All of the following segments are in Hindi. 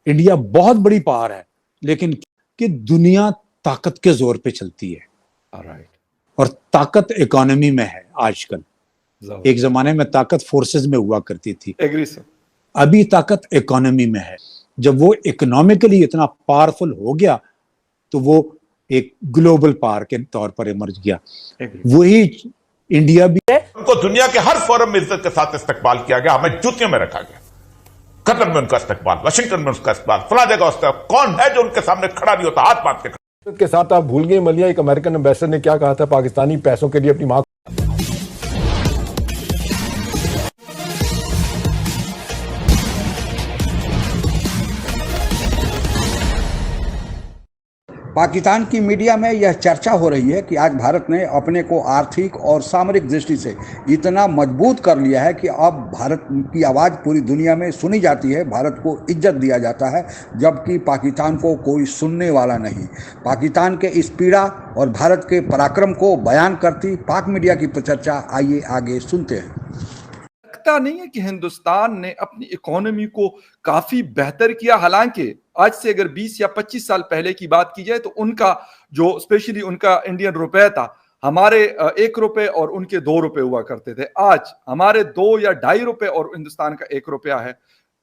इंडिया बहुत बड़ी पावर है, लेकिन कि दुनिया ताकत के जोर पे चलती है। और ताकत इकोनॉमी में है आजकल। एक जमाने में ताकत फोर्सेस में हुआ करती थी। Agree sir. अभी ताकत इकोनॉमी में है। जब वो इकोनॉमिकली इतना पावरफुल हो गया तो वो एक ग्लोबल पावर के तौर पर इमर्ज गया। वही इंडिया भी है। उनको दुनिया के हर फोरम में इज्जत के साथ इस्तेमाल किया गया, हमें जूतियों में रखा गया। कतर में उनका इस्तेमाल, वाशिंगटन में उसका इस्तेमाल, फला जगह उसका। कौन है जो उनके सामने खड़ा नहीं होता हाथ बांध के साथ? आप भूल गए मलिया, एक अमेरिकन एम्बेसडर ने क्या कहा था, पाकिस्तानी पैसों के लिए अपनी मां। पाकिस्तान की मीडिया में यह चर्चा हो रही है कि आज भारत ने अपने को आर्थिक और सामरिक दृष्टि से इतना मजबूत कर लिया है कि अब भारत की आवाज़ पूरी दुनिया में सुनी जाती है, भारत को इज्जत दिया जाता है, जबकि पाकिस्तान को कोई सुनने वाला नहीं। पाकिस्तान के इस पीड़ा और भारत के पराक्रम को बयान करती पाक मीडिया की चर्चा आइए आगे सुनते हैं। लगता नहीं है कि हिंदुस्तान ने अपनी इकोनॉमी को काफी बेहतर किया। हालांकि आज से अगर 20 या 25 साल पहले की बात की जाए तो उनका जो स्पेशली उनका इंडियन रुपए था, हमारे 1 रुपए और उनके 2 रुपए हुआ करते थे। आज हमारे 2 या 2.5 रुपए और हिंदुस्तान का 1 रुपया है।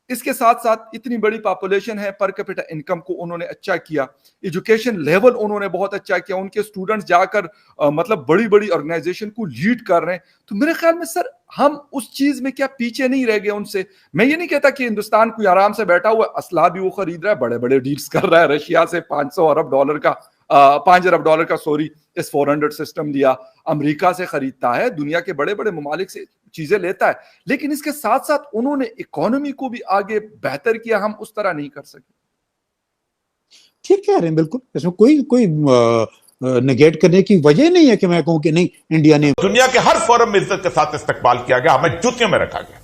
इसके साथ साथ इतनी बड़ी पॉपुलेशन है, पर कैपिटा इनकम को उन्होंने अच्छा किया, एजुकेशन लेवल उन्होंने बहुत अच्छा किया, उनके स्टूडेंट्स जाकर मतलब बड़ी बड़ी ऑर्गेनाइजेशन को लीड कर रहे हैं। तो मेरे ख्याल में सर हम उस चीज में क्या पीछे नहीं रह गए उनसे। मैं ये नहीं कहता कि हिंदुस्तान कोई आराम से बैठा हुआ असला भी वो खरीद रहा है, बड़े बड़े डील्स कर रहा है, रशिया से 5 अरब डॉलर का सॉरी S-400 सिस्टम लिया, अमेरिका से खरीदता है, दुनिया के बड़े बड़े ममालिक से चीजें लेता है, लेकिन इसके साथ साथ उन्होंने इकोनॉमी को भी आगे बेहतर किया। हम उस तरह नहीं कर सके। ठीक कह रहे हैं, बिल्कुल। इसमें कोई नेगेट करने की वजह नहीं है कि मैं कहूं कि नहीं इंडिया ने दुनिया के हर फोरम में इज्जत के साथ इस्तेमाल किया गया, हमें जूतियों में रखा गया।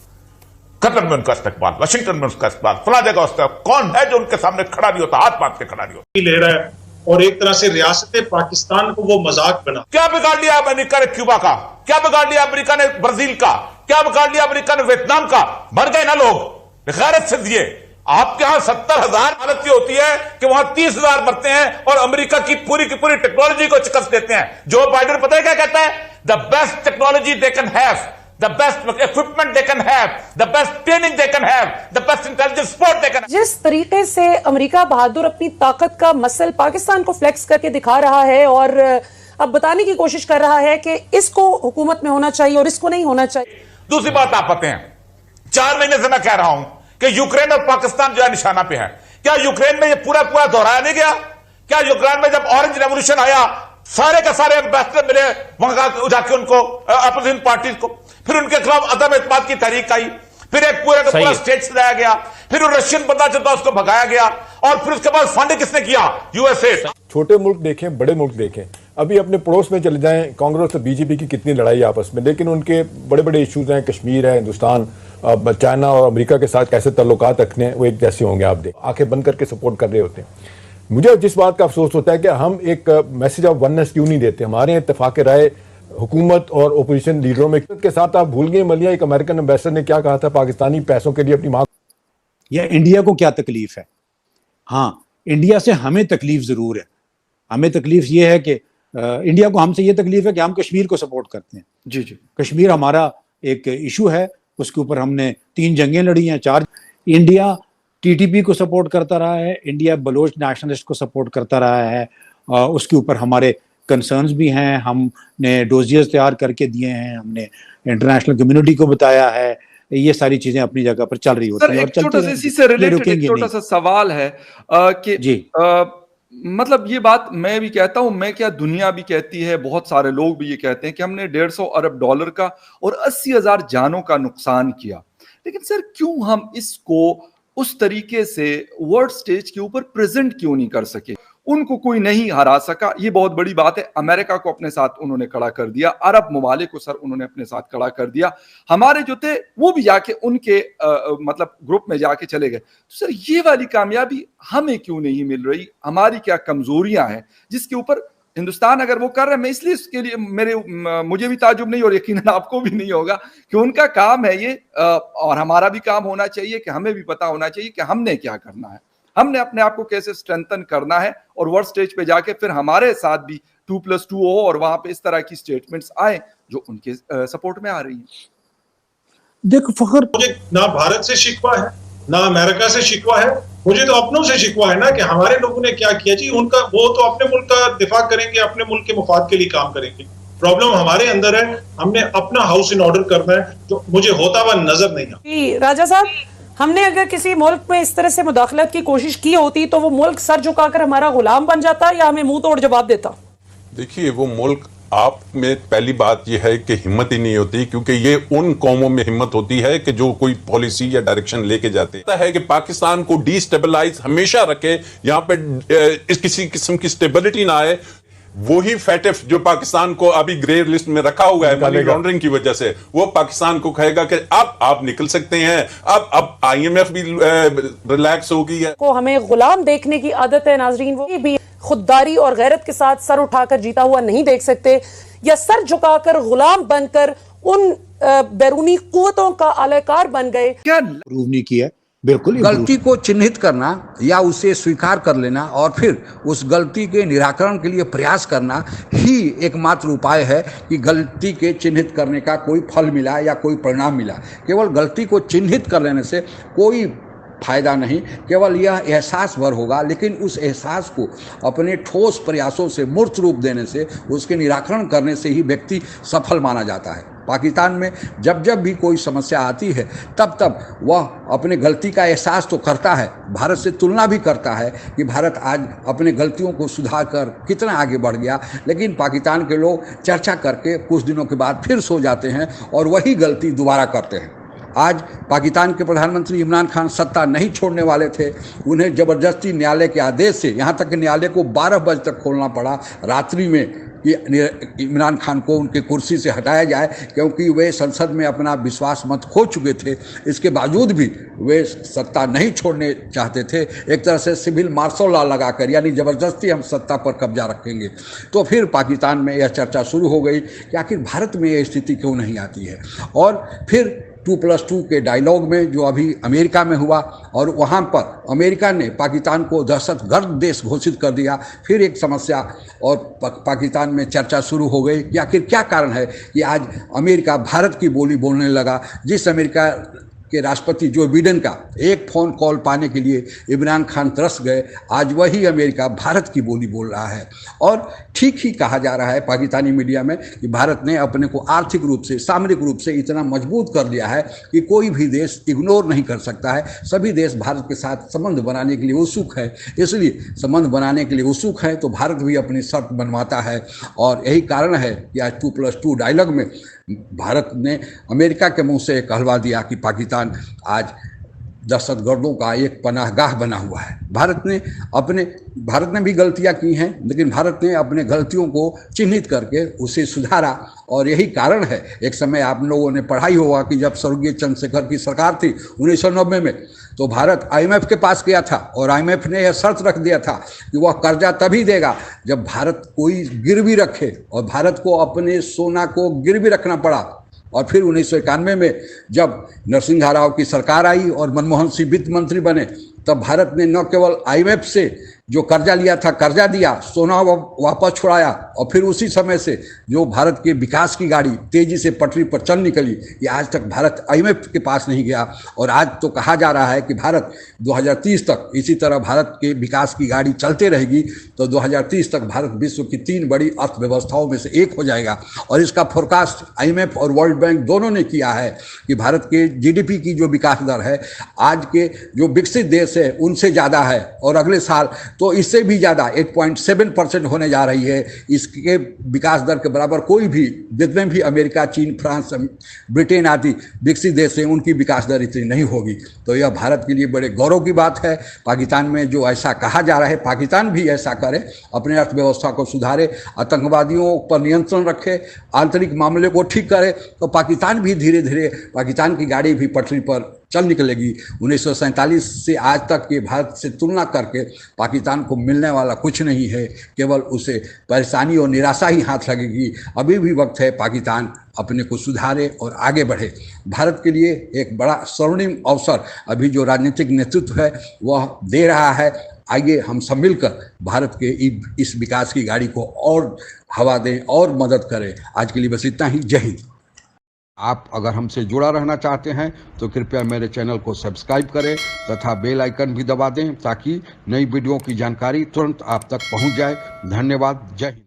कतर में उनका इस्तेमाल, वाशिंगटन में उसका इस्तेमाल, फला जगह उसका। कौन है जो उनके सामने खड़ा नहीं होता हाथ बांध के खड़ा नहीं होता। ले रहा है और एक तरह से रियासत पाकिस्तान को वो मजाक बना। क्या बिगाड़ लिया अमेरिका ने क्यूबा का? क्या बिगाड़ लिया अमेरिका ने ब्राजील का? क्या बिगाड़ लिया अमेरिका ने वियतनाम का? मर गए ना लोग, गैरत से दिए। आपके यहां 70,000 हालत ये होती है कि वहां 30,000 मरते हैं और अमेरिका की पूरी टेक्नोलॉजी को शिकस्त देते हैं। जो बाइडेन पता है क्या कहता है? The best technology they can have, the best equipment they can have, the best training they can have, the best intelligence support they can have। जिस तरीके से अमेरिका बहादुर अपनी ताकत का मसल पाकिस्तान को फ्लेक्स करके दिखा रहा है और अब बताने की कोशिश कर रहा है कि इसको हुकूमत में होना चाहिए और इसको नहीं होना चाहिए। दूसरी बात आप आते हैं, 4 महीने से मैं कह रहा हूं कि यूक्रेन और पाकिस्तान जो है निशाना पे है। क्या यूक्रेन में ये पूरा दोहराया नहीं गया? क्या यूक्रेन में जब ऑरेंज रेवोल्यूशन आया सारे के सारे एम्बेसडर मिले वहां जाके उनको अपोजिशन पार्टीज को, फिर उनके खिलाफ अदम एतमाद की तहरीक आई, फिर एक पूरा का पूरा स्टेट सजाया गया, फिर वो रशियन बंदा चलता उसको भगाया गया और फिर उसके बाद फंड किसने किया? यूएसए। छोटे मुल्क देखें, बड़े मुल्क देखें, अभी अपने पड़ोस में चले जाएं, कांग्रेस और बीजेपी की कितनी लड़ाई आपस में, लेकिन उनके बड़े बड़े इश्यूज हैं। कश्मीर है, हिंदुस्तान चाइना और अमेरिका के साथ कैसे ताल्लुकात रखने वो एक जैसे होंगे। आप देख आंखें बंद करके सपोर्ट कर रहे होते हैं। मुझे जिस बात का अफसोस होता है कि हम एक मैसेज ऑफ वननेस क्यों नहीं देते। हमारे इत्तेफाक राय हुकूमत और ओपोजिशन लीडरों में के साथ। आप भूल गए मलिया, एक अमेरिकन एम्बेसडर ने क्या कहा था, पाकिस्तानी पैसों के लिए अपनी मां। या इंडिया को क्या तकलीफ है? हाँ, इंडिया से हमें तकलीफ जरूर है। हमें तकलीफ ये है कि इंडिया को हमसे ये तकलीफ है कि हम कश्मीर को सपोर्ट करते हैं। जी। कश्मीर हमारा एक इशू है, उसके ऊपर हमने 3 जंगें लड़ी हैं, 4। इंडिया टीटीपी को सपोर्ट करता रहा है, इंडिया बलोच नेशनलिस्ट को सपोर्ट करता रहा है, उसके ऊपर हमारे कंसर्न्स भी हैं। हमने डोजियर्स तैयार करके दिए हैं, हमने इंटरनेशनल कम्युनिटी को बताया है। ये सारी चीजें अपनी जगह पर चल रही होती हैं। छोटा सा सवाल है कि मतलब ये बात मैं भी कहता हूं, मैं क्या दुनिया भी कहती है, बहुत सारे लोग भी ये कहते हैं कि हमने 150 अरब डॉलर का और 80,000 जानों का नुकसान किया, लेकिन सर क्यों हम इसको उस तरीके से वर्ल्ड स्टेज के ऊपर प्रेजेंट क्यों नहीं कर सके? उनको कोई नहीं हरा सका, ये बहुत बड़ी बात है। अमेरिका को अपने साथ उन्होंने खड़ा कर दिया, अरब ममालिक को सर उन्होंने अपने साथ खड़ा कर दिया, हमारे जो थे वो भी जाके उनके मतलब ग्रुप में जाके चले गए। तो सर ये वाली कामयाबी हमें क्यों नहीं मिल रही? हमारी क्या कमजोरियां हैं जिसके ऊपर हिंदुस्तान अगर वो कर रहे हैं? मैं इसलिए इसके लिए मुझे भी ताजुब नहीं और यकीनन आपको भी नहीं होगा कि उनका काम है ये, और हमारा भी काम होना चाहिए कि हमें भी पता होना चाहिए कि हमने क्या करना है। हमने अपने आप को कैसे स्ट्रेंथन करना है और वर्ल्ड स्टेज पे जाके फिर हमारे साथ भी 2+2 हो और वहां पे इस तरह की स्टेटमेंट्स आए जो उनके सपोर्ट में आ रही हैं। देखो फखर, मुझे ना भारत से शिकवा है ना अमेरिका से शिकवा है, मुझे तो अपनों से शिकवा है ना कि हमारे लोगों ने क्या किया जी। उनका वो तो अपने मुल्क का दिफा करेंगे, अपने मुल्क के मुफाद के लिए काम करेंगे। प्रॉब्लम हमारे अंदर है, हमने अपना हाउस इन ऑर्डर करना है, जो मुझे होता हुआ नजर नहीं आता। राजा साहब, हमने अगर किसी मुल्क में इस तरह से मुदाखलत की कोशिश की होती तो वो मुल्क सर झुकाकर हमारा गुलाम बन जाता या हमें मुंह तोड़ जवाब देता? देखिए, वो मुल्क आप में पहली बात यह है कि हिम्मत ही नहीं होती, क्योंकि ये उन कौमों में हिम्मत होती है कि जो कोई पॉलिसी या डायरेक्शन लेके जाते है कि पाकिस्तान को डिस्टेबलाइज हमेशा रखे, यहाँ पे किसी किस्म की स्टेबिलिटी ना आए। वही फैटिफ जो पाकिस्तान को अभी ग्रे लिस्ट में रखा हुआ है मनी लॉन्ड्रिंग की वजह से, वो पाकिस्तान को कहेगा कि अब आप निकल सकते हैं, अब IMF भी रिलैक्स हो गई है। को हमें गुलाम देखने की आदत है नाजरीन, वो भी खुददारी और गैरत के साथ सर उठाकर जीता हुआ नहीं देख सकते, या सर झुकाकर गुलाम बनकर उन बैरूनी कुव्वतों का आलाकार बन गए। क्या प्रूव नहीं किया, बिल्कुल गलती को चिन्हित करना या उसे स्वीकार कर लेना और फिर उस गलती के निराकरण के लिए प्रयास करना ही एकमात्र उपाय है कि गलती के चिन्हित करने का कोई फल मिला या कोई परिणाम मिला। केवल गलती को चिन्हित कर लेने से कोई फायदा नहीं, केवल यह एहसास भर होगा, लेकिन उस एहसास को अपने ठोस प्रयासों से मूर्त रूप देने से, उसके निराकरण करने से ही व्यक्ति सफल माना जाता है। पाकिस्तान में जब जब भी कोई समस्या आती है तब तब वह अपने गलती का एहसास तो करता है, भारत से तुलना भी करता है कि भारत आज अपने गलतियों को सुधार कर कितना आगे बढ़ गया, लेकिन पाकिस्तान के लोग चर्चा करके कुछ दिनों के बाद फिर सो जाते हैं और वही गलती दोबारा करते हैं। आज पाकिस्तान के प्रधानमंत्री इमरान खान सत्ता नहीं छोड़ने वाले थे, उन्हें ज़बरदस्ती न्यायालय के आदेश से, यहाँ तक कि न्यायालय को 12 बजे तक खोलना पड़ा रात्रि में कि इमरान खान को उनके कुर्सी से हटाया जाए, क्योंकि वे संसद में अपना विश्वास मत खो चुके थे। इसके बावजूद भी वे सत्ता नहीं छोड़ने चाहते थे, एक तरह से सिविल मार्शल लॉ लगाकर, यानी ज़बरदस्ती हम सत्ता पर कब्जा रखेंगे। तो फिर पाकिस्तान में यह चर्चा शुरू हो गई कि आखिर भारत में यह स्थिति क्यों नहीं आती है। और फिर 2+2 के डायलॉग में जो अभी अमेरिका में हुआ और वहाँ पर अमेरिका ने पाकिस्तान को दहशतगर्द देश घोषित कर दिया, फिर एक समस्या और पाकिस्तान में चर्चा शुरू हो गई कि आखिर क्या कारण है कि आज अमेरिका भारत की बोली बोलने लगा। जिस अमेरिका के राष्ट्रपति जो बिडेन का एक फ़ोन कॉल पाने के लिए इमरान खान तरस गए, आज वही अमेरिका भारत की बोली बोल रहा है। और ठीक ही कहा जा रहा है पाकिस्तानी मीडिया में कि भारत ने अपने को आर्थिक रूप से, सामरिक रूप से इतना मजबूत कर लिया है कि कोई भी देश इग्नोर नहीं कर सकता है। सभी देश भारत के साथ संबंध बनाने के लिए उत्सुक है, इसलिए संबंध बनाने के लिए उत्सुक है तो भारत भी अपनी शर्त बनवाता है। और यही कारण है कि आज 2+2 डायलॉग में भारत ने अमेरिका के मुंह से कहलवा दिया कि पाकिस्तान आज दहशतगर्दों का एक पनाहगाह बना हुआ है। भारत ने भी गलतियां की हैं, लेकिन भारत ने अपने गलतियों को चिन्हित करके उसे सुधारा। और यही कारण है, एक समय आप लोगों ने पढ़ा ही होगा कि जब स्वर्गीय चंद्रशेखर की सरकार थी 1990 में, तो भारत IMF के पास गया था और IMF ने यह शर्त रख दिया था कि वह कर्जा तभी देगा जब भारत कोई गिरवी रखे, और भारत को अपने सोना को गिरवी रखना पड़ा। और फिर 1991 में जब नरसिंह राव की सरकार आई और मनमोहन सिंह वित्त मंत्री बने, तब भारत ने न केवल IMF से जो कर्जा लिया था कर्जा दिया, सोना वापस छुड़ाया, और फिर उसी समय से जो भारत के विकास की गाड़ी तेजी से पटरी पर चल निकली, ये आज तक भारत IMF के पास नहीं गया। और आज तो कहा जा रहा है कि भारत 2030 तक इसी तरह भारत के विकास की गाड़ी चलते रहेगी, तो 2030 तक भारत विश्व की 3 बड़ी अर्थव्यवस्थाओं में से एक हो जाएगा। और इसका फोरकास्ट IMF और वर्ल्ड बैंक दोनों ने किया है कि भारत के GDP की जो विकास दर है आज के जो विकसित देश है उनसे ज़्यादा है, और अगले साल तो इससे भी ज़्यादा 8.7% होने जा रही है। इसके विकास दर के बराबर कोई भी, जितने भी अमेरिका, चीन, फ्रांस, ब्रिटेन आदि विकसित देश हैं, उनकी विकास दर इतनी नहीं होगी। तो यह भारत के लिए बड़े गौरव की बात है। पाकिस्तान में जो ऐसा कहा जा रहा है, पाकिस्तान भी ऐसा करे, अपने अर्थव्यवस्था को सुधारे, आतंकवादियों पर नियंत्रण रखे, आंतरिक मामले को ठीक करे, तो पाकिस्तान भी धीरे धीरे, पाकिस्तान की गाड़ी भी पटरी पर चल निकलेगी। 1947 से आज तक के भारत से तुलना करके पाकिस्तान को मिलने वाला कुछ नहीं है, केवल उसे परेशानी और निराशा ही हाथ लगेगी। अभी भी वक्त है पाकिस्तान अपने को सुधारे और आगे बढ़े। भारत के लिए एक बड़ा स्वर्णिम अवसर अभी जो राजनीतिक नेतृत्व है वह दे रहा है। आइए हम सब मिलकर भारत के इस विकास की गाड़ी को और हवा दें और मदद करें। आज के लिए बस इतना ही। जय हिंद। आप अगर हमसे जुड़ा रहना चाहते हैं तो कृपया मेरे चैनल को सब्सक्राइब करें तथा बेल आइकन भी दबा दें ताकि नई वीडियो की जानकारी तुरंत आप तक पहुंच जाए। धन्यवाद। जय हिंद।